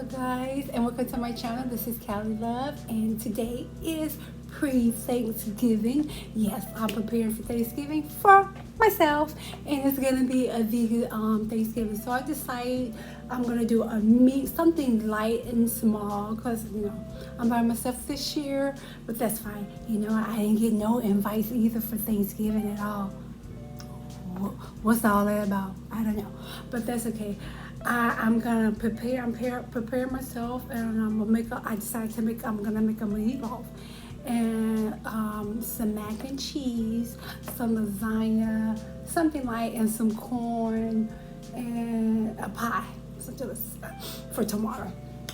Hello guys, and welcome to my channel. This is Callie Love, and today is pre-Thanksgiving. Yes, I'm preparing for Thanksgiving for myself, and it's gonna be a vegan Thanksgiving. So I decided I'm gonna do a meat, something light and small, cause I'm by myself this year, but that's fine. I didn't get no invites either for Thanksgiving at all. What's all that about? I don't know, but that's okay. I'm gonna prepare myself, and I decided to make. I'm gonna make a meatloaf, and some mac and cheese, some lasagna, something light, and some corn, and a pie. So just for tomorrow.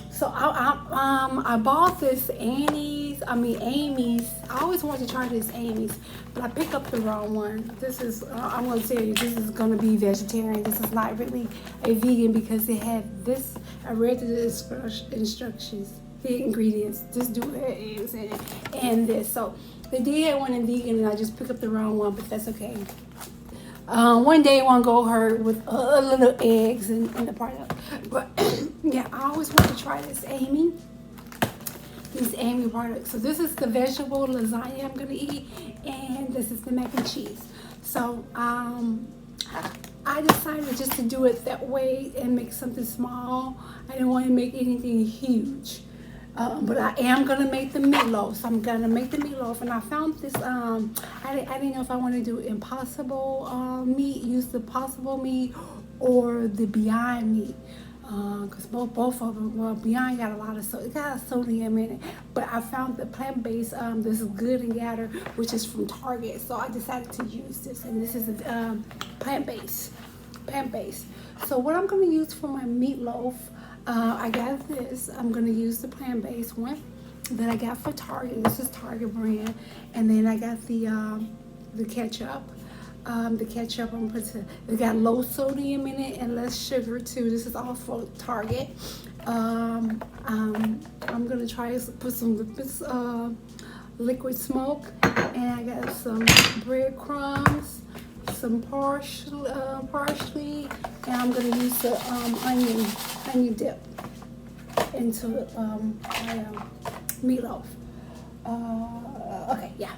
So I bought this Amy's. I always wanted to try this Amy's, but I picked up the wrong one. This is I'm going to tell you, this is going to be vegetarian. This is not really a vegan because it had this. I read the instructions, the ingredients. Just do eggs in it and this. So they did have one in vegan, and I just picked up the wrong one, but that's okay. One day I want to go hurt with little eggs and the product. But yeah, I always want to try this Amy product. So this is the vegetable lasagna I'm going to eat, and this is the mac and cheese. So I decided just to do it that way and make something small. I didn't want to make anything huge. But I am going to make the meatloaf. So I'm going to make the meatloaf. And I found this, I didn't know if I want to do impossible meat, use the possible meat or the Beyond meat. Because both of them, well, Beyond got a lot of it got sodium in it. But I found the plant-based, this is Good and Gather, which is from Target. So I decided to use this. And this is a plant-based. So what I'm going to use for my meatloaf, I got this. I'm going to use the plant-based one that I got for Target. This is Target brand. And then I got the ketchup. The ketchup, it got low sodium in it and less sugar too. This is all for Target. I'm going to try to put some liquid smoke. And I got some breadcrumbs, some parsley, and I'm going to use the onion dip into my meatloaf. Okay, yeah.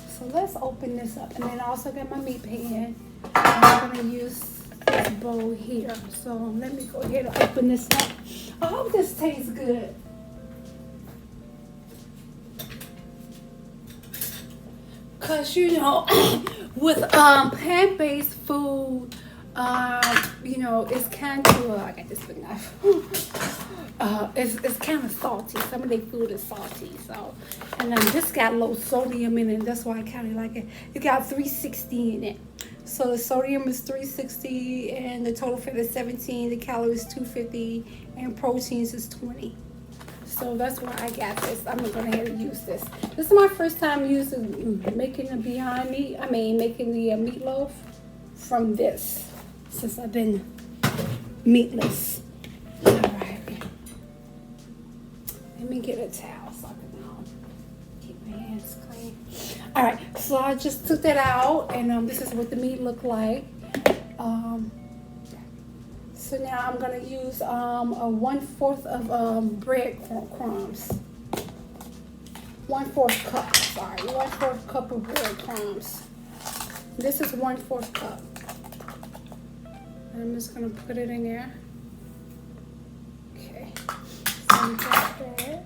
So let's open this up. And then I also got my meat pan. I'm going to use this bowl here. So let me go ahead and open this up. I hope this tastes good. Because, with plant-based food, it's kind of, I got this big knife. It's kind of salty. Some of their food is salty. So, and then this got low sodium in it. That's why I kind of like it. It got 360 in it. So the sodium is 360, and the total fat is 17. The calories 250, and proteins is 20. So that's why I got this. I'm going to go ahead and use this. This is my first time making the Beyond meat. Making the meatloaf from this, since I've been meatless. All right. Let me get a towel so I can keep my hands clean. All right. So I just took that out, and this is what the meat looked like. So now I'm going to use a 1/4 of bread crumbs. 1/4 cup, sorry. 1/4 cup of bread crumbs. This is 1/4 cup. I'm just going to put it in there. Okay. So we got that.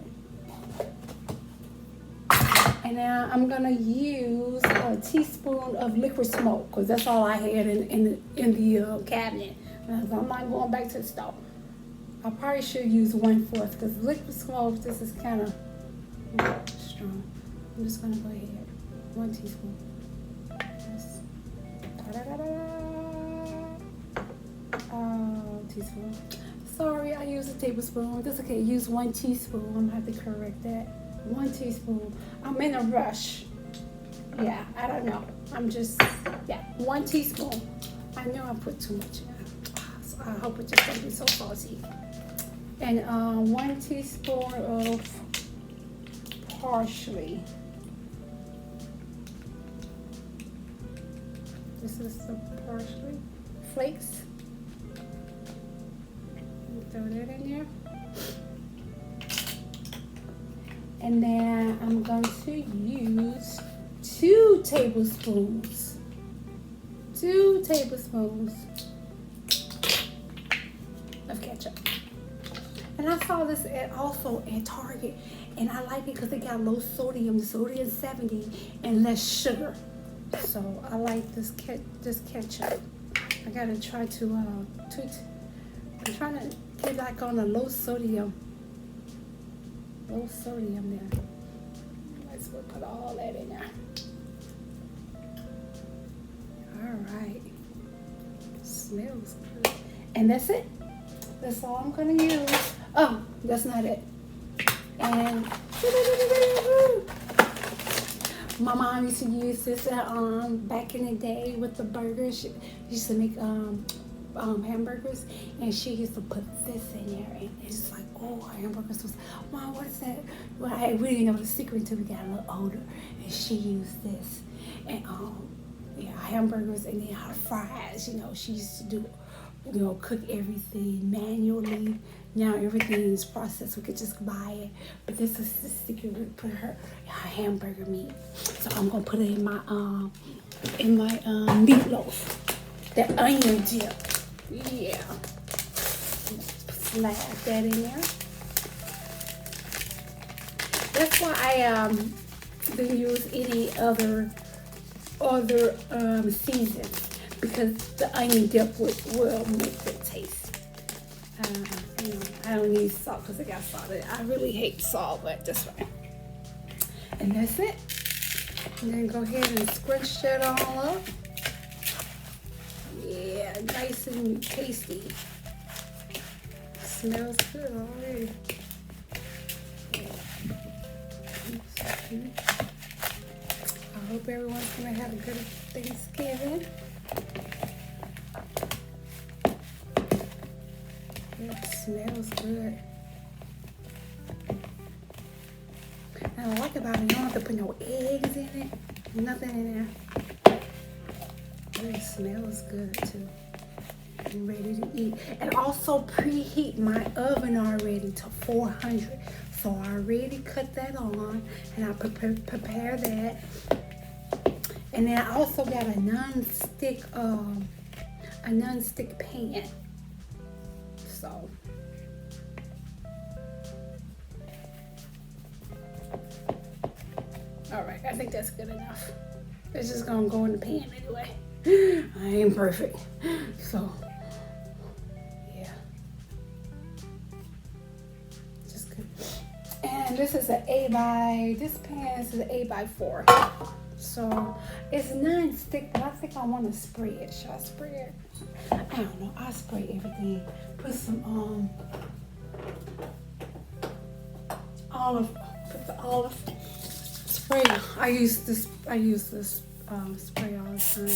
And now I'm going to use a teaspoon of liquid smoke, because that's all I had in the cabinet. I'm not going back to the stove. I probably should use 1/4 because liquid smoke, this is kind of strong. I'm just going to go ahead. 1 teaspoon. Teaspoon. Sorry, I used a tablespoon. That's okay. Use 1 teaspoon. I'm going to have to correct that. 1 teaspoon. I'm in a rush. Yeah, I don't know. 1 teaspoon. I know I put too much in. I hope it just doesn't be so salty. And 1 teaspoon of parsley. This is the parsley flakes. Throw that in there. And then I'm going to use 2 tablespoons. 2 tablespoons of ketchup. And I saw this also at Target, and I like it because they got low sodium, sodium 70, and less sugar. So I like this ketchup. I gotta try to I'm trying to get like on a low sodium there. Might as well put all that in there. All right, smells good. And that's it. That's all I'm gonna use. Oh, that's not it. And my mom used to use this back in the day with the burgers. She used to make hamburgers, and she used to put this in there, and it's like, oh, hamburgers was, Mom, what is that? Well, we didn't know the secret until we got a little older, and she used this, and hamburgers, and then her fries. She used to do, cook everything manually. Now everything is processed. We could just buy it. But this is the secret. We put her hamburger meat. So I'm gonna put it in my meatloaf. That onion dip. Yeah. Slap that in there. That's why I didn't use any other seasons, because the onion dip will make the taste. I don't need salt because I got salt. I really hate salt, but that's fine. And that's it. And then go ahead and scrunch that all up. Yeah, nice and tasty. Smells good already. I hope everyone's gonna have a good Thanksgiving. It smells good. And I like about it, you don't have to put no eggs in it, nothing in there. It smells good too. I'm ready to eat. And also preheat my oven already to 400. So I already cut that on, and I prepare that. And then I also got a non-stick pan. So all right, I think that's good enough. It's just gonna go in the pan anyway. I ain't perfect, so yeah, just good. And this is this pan is an 8x4. So it's non-stick, but I think I want to spray it. Should I spray it? I don't know. I'll spray everything. Put some olive. Put the olive spray. I use this spray all the time.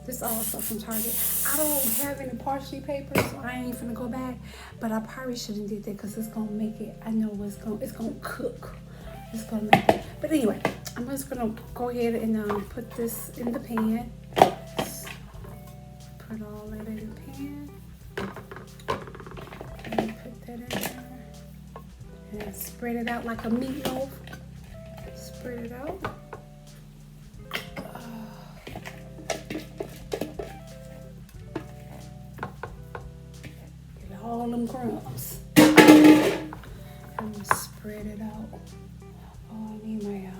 This also from Target. I don't have any parsley paper, so I ain't finna go back. But I probably shouldn't did that because it's gonna make it. I know it's gonna cook. It's gonna make it. But anyway, I'm just gonna go ahead and put this in the pan. Put all that in the pan. And put that in there. And spread it out like a meatloaf. Spread it out. Get all them crumbs. And spread it out. Oh, I need my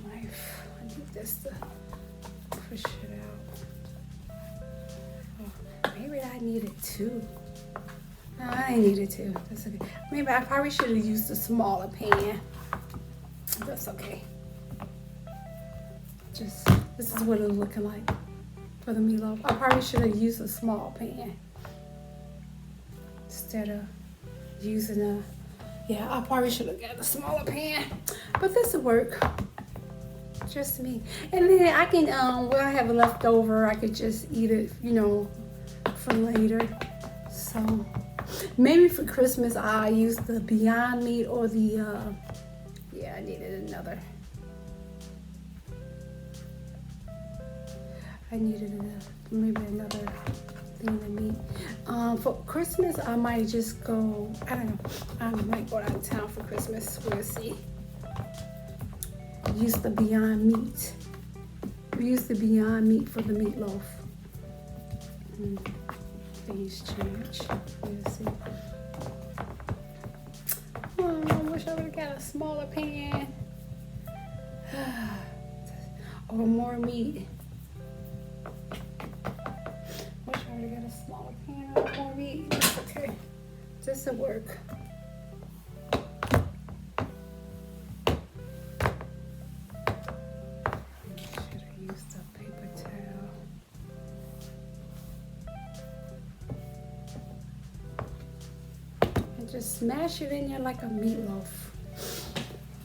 knife. I need this to push it out. Oh, maybe I need it too. No, I ain't need it too. That's okay. Maybe I probably should have used a smaller pan. That's okay. This is what it's looking like for the meatloaf. I probably should have used a small pan instead of using I probably should have got a smaller pan, but this will work. Just me. And then I can, what I have left over, I could just eat it, for later. So maybe for Christmas, I'll use the Beyond Meat or the, I needed another. I needed maybe another thing to meat. For Christmas, I might just go, I don't know, I might go out of town for Christmas. We'll see. Use the Beyond Meat. We use the Beyond Meat for the meatloaf. Things change. We'll see. Oh, I wish I would have got a smaller pan. Or more meat. Wish I would have got a smaller pan or more meat. It's okay. Just to work. Should have used a paper towel. And just smash it in there like a meatloaf.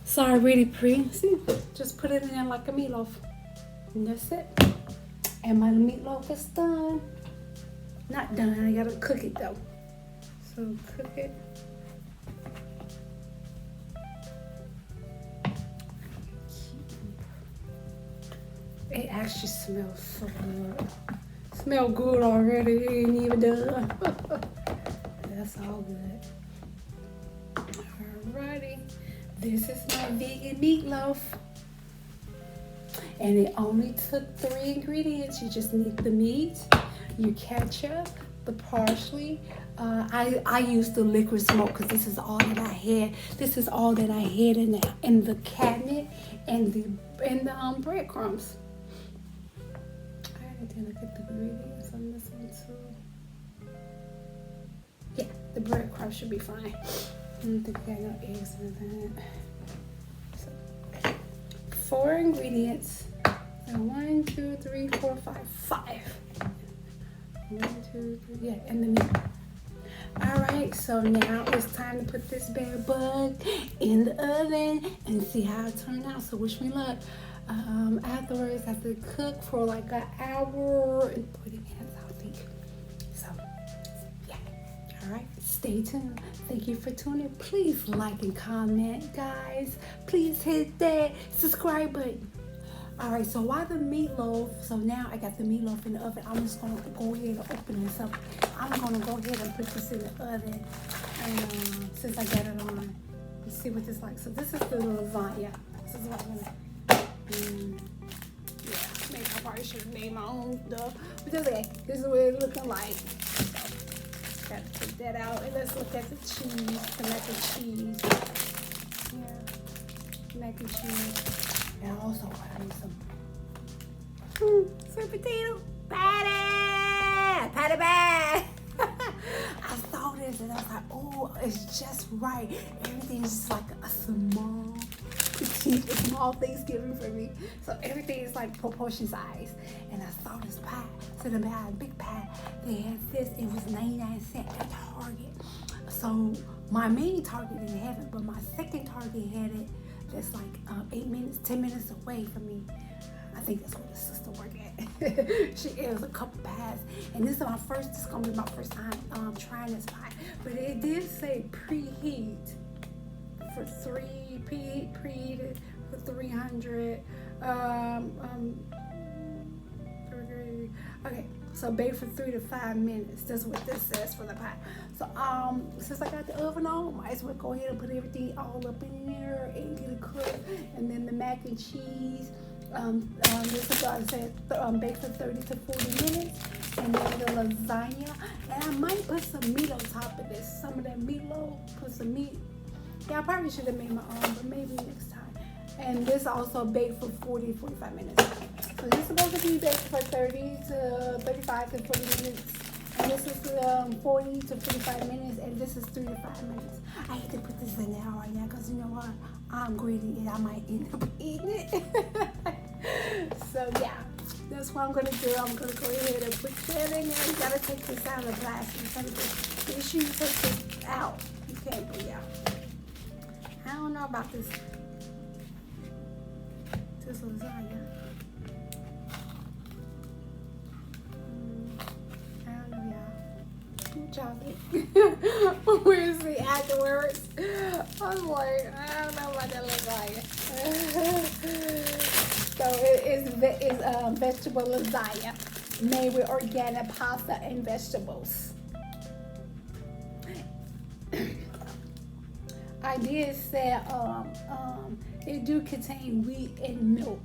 Sorry, really pretty. See, just put it in there like a meatloaf. And that's it. And my meatloaf is done. Not done, I gotta cook it though. So cook it. It actually smells so good. Smell good already, it ain't even done. That's all good. Alrighty. This is my vegan meatloaf. And it only took 3 ingredients. You just need the meat, your ketchup, the parsley. I used the liquid smoke because this is all that I had. This is all that I had in the cabinet and the breadcrumbs. I need to look at the ingredients on this one too. Yeah, the breadcrumbs should be fine. I don't think I got no eggs in that. So, 4 ingredients. So 1, 2, 3, 4, 5. 5. 1, 2, 3. Yeah, and the meat. Alright, so now it's time to put this bad bug in the oven and see how it turned out. So wish me luck. Afterwards, I have to cook for like an hour and 30 minutes, I think. So, yeah. Alright, stay tuned. Thank you for tuning. Please like and comment, guys. Please hit that subscribe button. Alright, so while the meatloaf, so now I got the meatloaf in the oven. I'm just going to go ahead and open this up. I'm going to go ahead and put this in the oven. And since I got it on, let's see what this is like. So this is the lasagna. This is what I'm going to yeah, maybe I probably should have made my own stuff. But just okay, this is what it's looking like. So, got to take that out. And let's look at the cheese, the mac and cheese. Yeah, mac and cheese. And also, I need some sweet potato patty. Patty bag. I saw this and I was like, oh, it's just right. Everything is just like a small Thanksgiving for me. So everything is like proportion size. And I saw this pie. So they had a big pie. They had this. It was 99 cents at Target. So my main Target didn't have it, but my second Target had it. That's like 8 minutes, 10 minutes away from me. I think that's where the sister worked at. It was a couple pies. And this is gonna be my first time trying this pie. But it did say preheat for preheated for 300. Okay, so bake for 3 to 5 minutes. That's what this says for the pie. So since I got the oven on, might as well go ahead and put everything all up in there and get it cooked. And then the mac and cheese. This is what I said, bake for 30 to 40 minutes. And then the lasagna. And I might put some meat on top of this. Some of that meatloaf, put some meat. Yeah, I probably should have made my own, but maybe next time. And this also baked for 40 to 45 minutes. So this is supposed to be baked for 30 to 35 to 40 minutes. And this is 40 to 45 minutes. And this is 3 to 5 minutes. I hate to put this in there right now because you know what? I'm greedy and I might end up eating it. So yeah, that's what I'm going to do. I'm going to go ahead and put that in there. You got to take this out of the plastic. Make sure you take this out. You can't put it out. I don't know about this lasagna. I don't know, y'all. What y'all think? We'll see afterwards. I was like, I don't know about that lasagna. So it's vegetable lasagna. made with organic pasta and vegetables. I did say it do contain wheat and milk.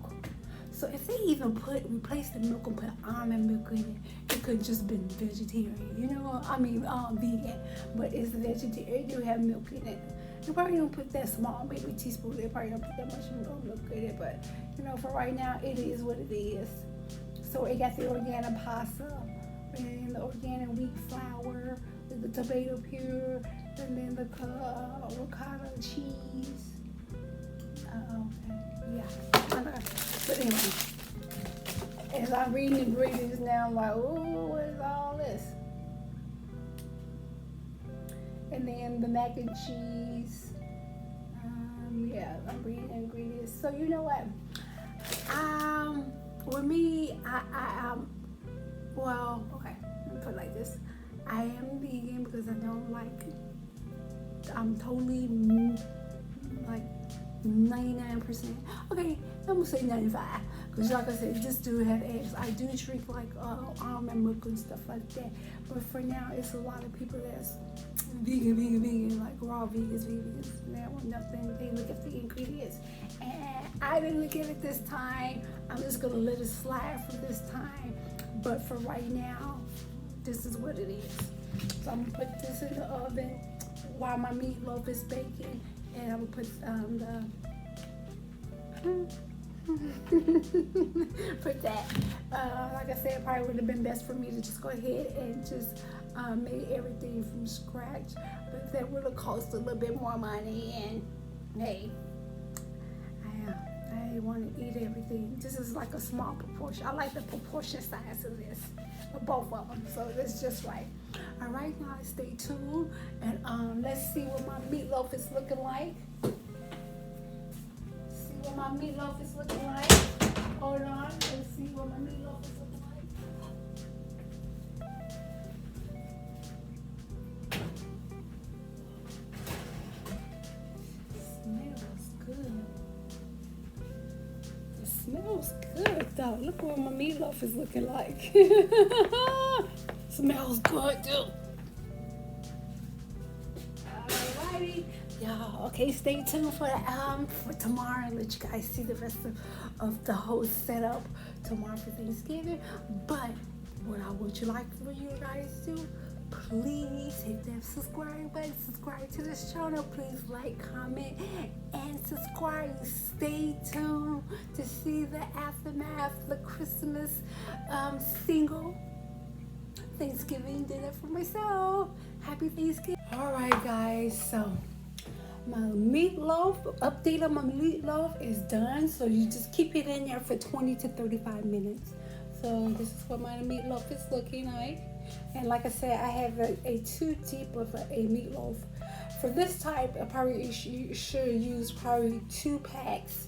So if they even replace the milk and put almond milk in it, it could just been vegetarian, you know? I mean, vegan, but it's vegetarian. It do have milk in it. They probably don't put that small, maybe teaspoon. They probably don't put that much milk in it, but you know, for right now, it is what it is. So it got the organic pasta and the organic wheat flour, the tomato pure, and then the avocado cheese. Okay, yeah. But anyway, as I'm reading the ingredients now, I'm like, oh, what is all this? And then the mac and cheese. Yeah, I'm reading the ingredients. So you know what? With me, well, okay, let me put it like this. I am vegan because I don't like, I'm totally like 99%. Okay, I'm gonna say 95. Because like I said, this do have eggs. I do drink like almond milk and stuff like that. But for now, it's a lot of people that's vegan, like raw vegans. They want nothing. They look at the ingredients. And I didn't look at it this time. I'm just gonna let it slide for this time. But for right now, this is what it is. So I'm gonna put this in the oven while my meatloaf is baking. And I'm gonna put put that. Like I said, it probably would have been best for me to just go ahead and just make everything from scratch. But that would have cost a little bit more money. And hey, I want to eat everything. This is like a small proportion. I like the proportion size of this, of both of them. So it's just right. All right, guys, stay tuned, and let's see what my meatloaf is looking like. See what my meatloaf is looking like. Hold on, let's see what my meatloaf is looking like. Smells good though. Look what my meatloaf is looking like. Smells good too. Alrighty, y'all. Okay, stay tuned for tomorrow. And let you guys see the rest of the whole setup tomorrow for Thanksgiving. But what I would like for you guys to do, please hit that subscribe button. Subscribe to this channel. Please like, comment, and subscribe. Stay tuned to see the aftermath, the Christmas single Thanksgiving dinner for myself. Happy Thanksgiving. All right, guys. So my meatloaf, update on my meatloaf is done. So you just keep it in there for 20 to 35 minutes. So this is what my meatloaf is looking like. And like I said, I have a 2 deep of a meatloaf. For this type, I probably should use probably 2 packs.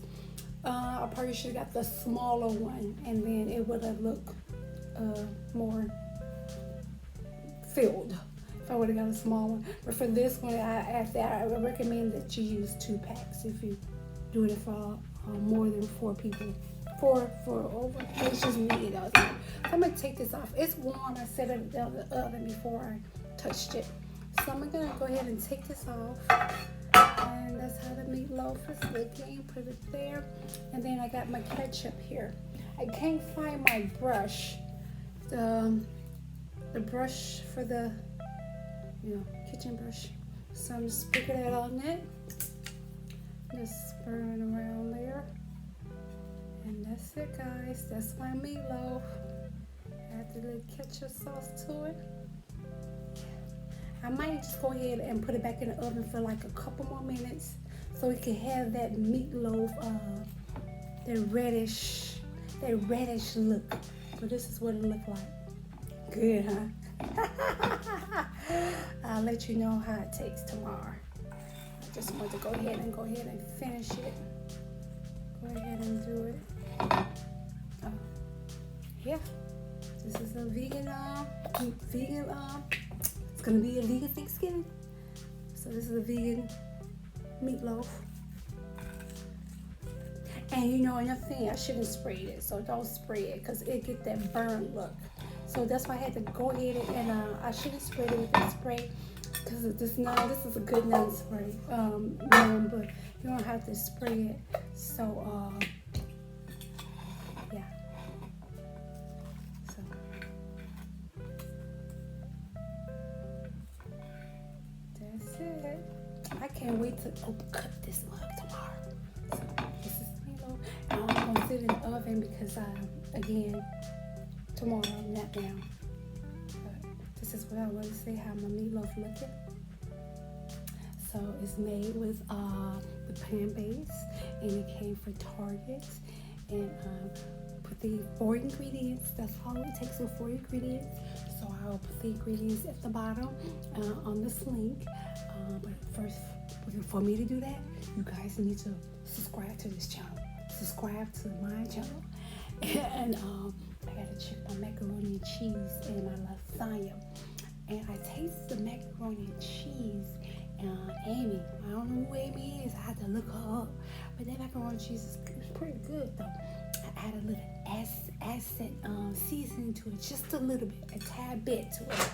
I probably should have got the smaller one, and then it would have looked more filled if I would have got a small one. But for this one, I would recommend that you use 2 packs if you do it for more than 4 people. 4 over. It's just me though. So I'm gonna take this off. It's warm. I set it down the oven before I touched it. So I'm gonna go ahead and take this off. And that's how the meatloaf is looking. Put it there. And then I got my ketchup here. I can't find my brush. The brush for the kitchen brush. So I'm just picking it on it. Just spread it around there. And that's it, guys. That's my meatloaf. Add the little ketchup sauce to it. I might just go ahead and put it back in the oven for like a couple more minutes so we can have that meatloaf, the reddish look. But this is what it looked like. Good, huh? I'll let you know how it tastes tomorrow. I just want to go ahead and finish it. Go ahead and do it. Yeah, this is a vegan. It's gonna be a vegan Thanksgiving. So this is a vegan meatloaf. And another thing, I shouldn't spray it. So don't spray it because it get that burn look. So that's why I had to go ahead and I should have sprayed it with that spray because this is a good nun spray, but you don't have to spray it. So yeah. So that's it. I can't wait to cut this mug tomorrow. So this is meatloaf. And I'm gonna sit in the oven because again, tomorrow I'm not down. But this is what I want to say how my meatloaf looking. So it's made with the plant base, and it came from Target. And put the 4 ingredients. That's all it takes are 4 ingredients. So I'll put the ingredients at the bottom on this link. But first, for me to do that, you guys need to subscribe to this channel. Subscribe to my channel. And I gotta check my macaroni and cheese and my lasagna. And I taste the macaroni and cheese. Amy, I don't know who Amy is. I had to look her up. But that macaroni and cheese is pretty good though. I add a little acid seasoning to it, just a little bit, a tad bit to it.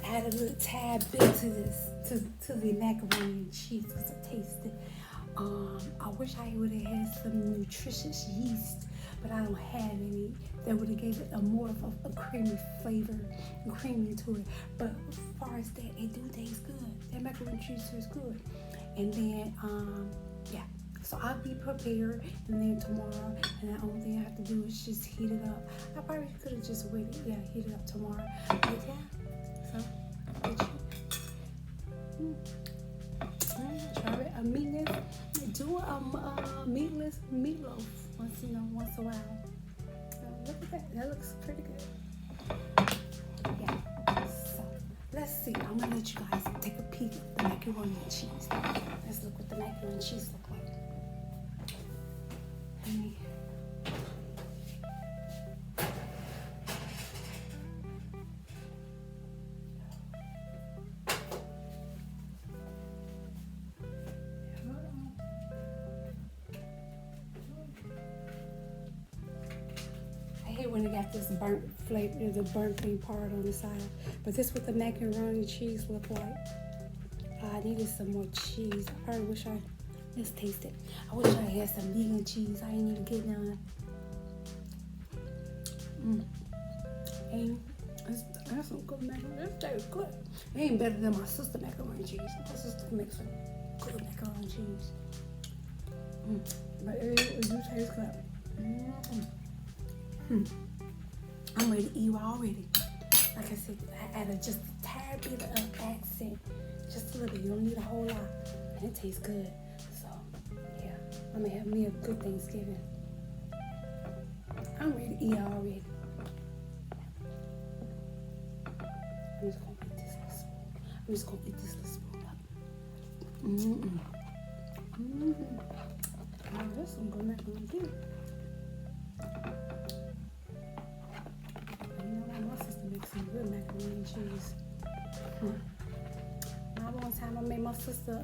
I add a little tad bit to this, to the macaroni and cheese because I taste it. I wish I would have had some nutritious yeast, but I don't have any. That would have gave it a more of a creamy flavor and creamy to it. But as far as that, it do taste good. That macaroni and cheese tastes good. And then, yeah. So I'll be prepared, and then tomorrow, and the only thing I have to do is just heat it up. I probably could have just waited, heat it up tomorrow. But yeah, so try it. A meatless, do a meatless meatloaf once a while. Look at that. That looks pretty good. Yeah. So let's see. I'm gonna let you guys take a peek at the macaroni and cheese. Let's look what the macaroni and cheese look like. When it got this burnt flavor, the burnt thing part on the side. But this is what the macaroni and cheese look like. I needed some more cheese. I probably wish let's taste it. I wish I had some vegan cheese. I ain't even get none. And that's some good macaroni. That tastes good. It ain't better than my sister macaroni and cheese. My sister makes some good macaroni and cheese. But it do taste good. I'm ready to eat already. Like I said, I added just a tad bit of accent. Just a little. You don't need a whole lot. And it tastes good. So, yeah. I'm going to have me a good Thanksgiving. I'm ready to eat already. I'm just going to eat this little spoon. Up. Oh, that's some good macaroni too. My sister makes some good macaroni and cheese. One time I made my sister,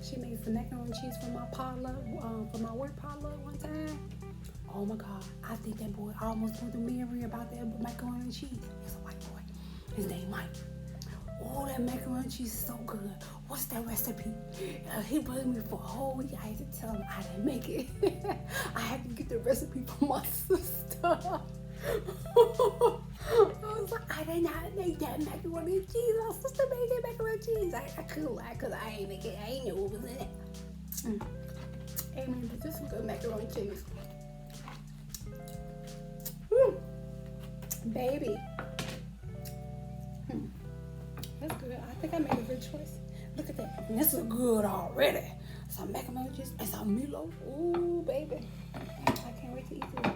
she makes the macaroni and cheese for my potluck, for my work potluck one time. Oh my God, I think that boy almost went to Mary about that macaroni and cheese. He's a white boy. His name Mike. Oh, that macaroni and cheese is so good. What's that recipe? He bugged me for a whole week. I had to tell him I didn't make it. I had to get the recipe from my sister. I was like, I did not make that macaroni and cheese. My sister made that macaroni and cheese. I couldn't lie because I ain't make it. I ain't know what was in it. Amen. But this is good macaroni and cheese. Baby. That's good. I think I made a good choice. Look at that. And this is good already. Some macaroni and cheese and some meatloaf. Ooh, baby. I can't wait to eat this.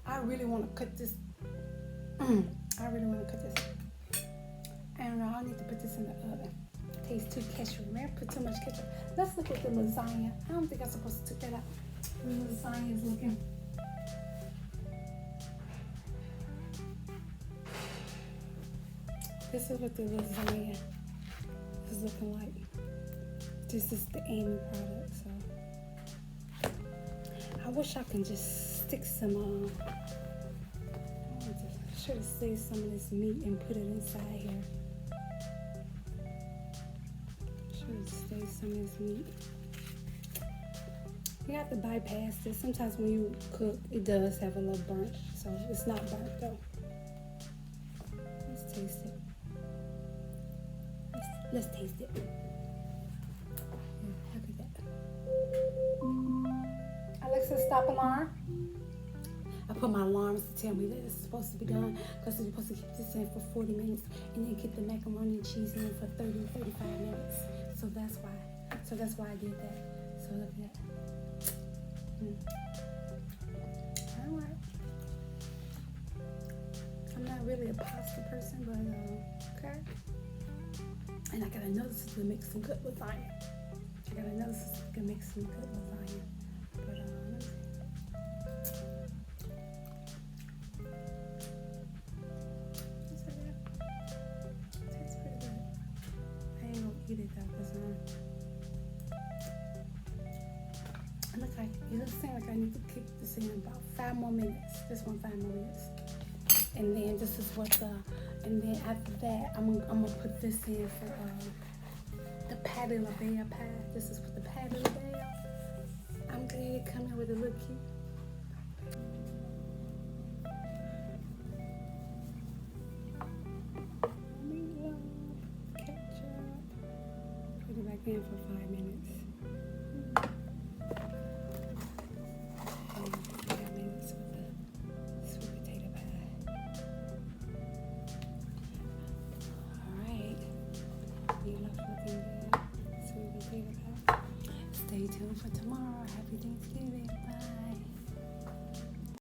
I really want to cut this. I don't know. I need to put this in the oven. It tastes too ketchup. Man, put too much ketchup. Let's look at the lasagna. I don't think I'm supposed to take that out. The lasagna is looking. This is what the lasagna is looking like. This is the Amy product. So I wish I can just stick some, should have saved some of this meat and put it inside here. Should have saved some of this meat. You have to bypass this. Sometimes when you cook, it does have a little burnt, so it's not burnt though. Let's taste it. Let's taste it. Look at that. Alexa, stop alarm. I put my alarms to tell me that it's supposed to be done because you're supposed to keep this in for 40 minutes and then get the macaroni and cheese in for 30, 35 minutes. So that's why. So that's why I did that. So look at that. All right. I'm not really a pasta person, but okay. And I got another sister to make some good lasagna. But tastes pretty good. I ain't gonna eat it though, cause it looks like I need to keep this in about 5 more minutes. This one 5 more minutes. And then this is what and then after that, I'm gonna put this in for the patty la belle pie. This is for the patty la belle. I'm glad it come in with a little cute. Meatloaf, ketchup. Put it back in for 5 minutes. 5 minutes with the sweet potato pie. Alright. Meatloaf looking good. Sweet potato pie. Stay tuned for tomorrow. Happy Thanksgiving. Bye.